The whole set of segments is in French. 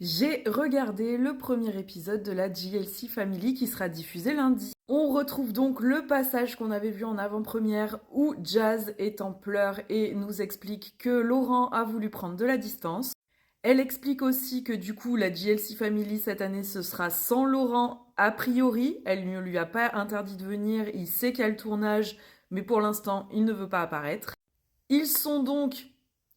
J'ai regardé le premier épisode de la JLC Family qui sera diffusé lundi. On retrouve donc le passage qu'on avait vu en avant-première où Jazz est en pleurs et nous explique que Laurent a voulu prendre de la distance. Elle explique aussi que du coup la JLC Family cette année ce sera sans Laurent a priori. Elle ne lui a pas interdit de venir, il sait qu'il y a le tournage mais pour l'instant il ne veut pas apparaître. Ils sont donc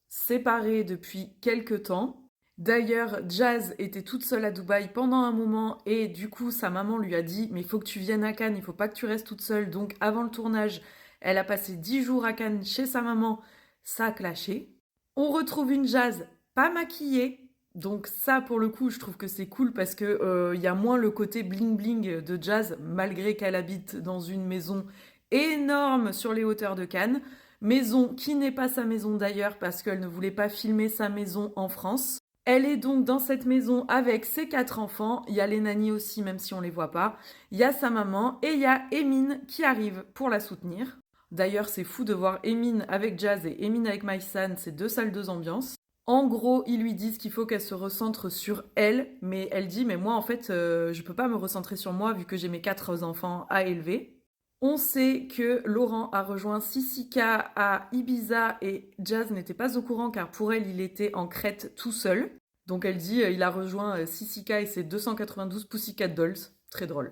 séparés depuis quelques temps. D'ailleurs, Jazz était toute seule à Dubaï pendant un moment et du coup, sa maman lui a dit « Mais il faut que tu viennes à Cannes, il faut pas que tu restes toute seule. » Donc, avant le tournage, elle a passé 10 jours à Cannes chez sa maman. Ça a clashé. On retrouve une Jazz pas maquillée. Donc ça, pour le coup, je trouve que c'est cool parce que y a moins le côté bling-bling de Jazz, malgré qu'elle habite dans une maison énorme sur les hauteurs de Cannes. Maison qui n'est pas sa maison d'ailleurs parce qu'elle ne voulait pas filmer sa maison en France. Elle est donc dans cette maison avec ses 4 enfants. Il y a les nannies aussi, même si on les voit pas. Il y a sa maman et il y a Emine qui arrive pour la soutenir. D'ailleurs, c'est fou de voir Emine avec Jazz et Emine avec Maïsan, c'est deux salles, deux ambiances. En gros, ils lui disent qu'il faut qu'elle se recentre sur elle, mais elle dit mais moi en fait, je peux pas me recentrer sur moi vu que j'ai mes 4 enfants à élever. On sait que Laurent a rejoint Sissika à Ibiza et Jazz n'était pas au courant car pour elle, il était en Crète tout seul. Donc elle dit il a rejoint Sissika et ses 292 Pussycat Dolls. Très drôle.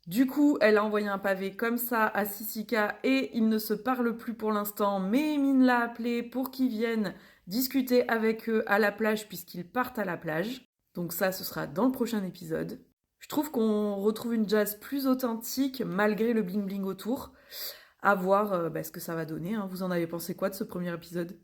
Du coup, elle a envoyé un pavé comme ça à Sissika et ils ne se parlent plus pour l'instant. Mais Emine l'a appelé pour qu'ils viennent discuter avec eux à la plage puisqu'ils partent à la plage. Donc ça, ce sera dans le prochain épisode. Je trouve qu'on retrouve une jazz plus authentique malgré le bling bling autour. À voir ce que ça va donner, hein. Vous en avez pensé quoi de ce premier épisode?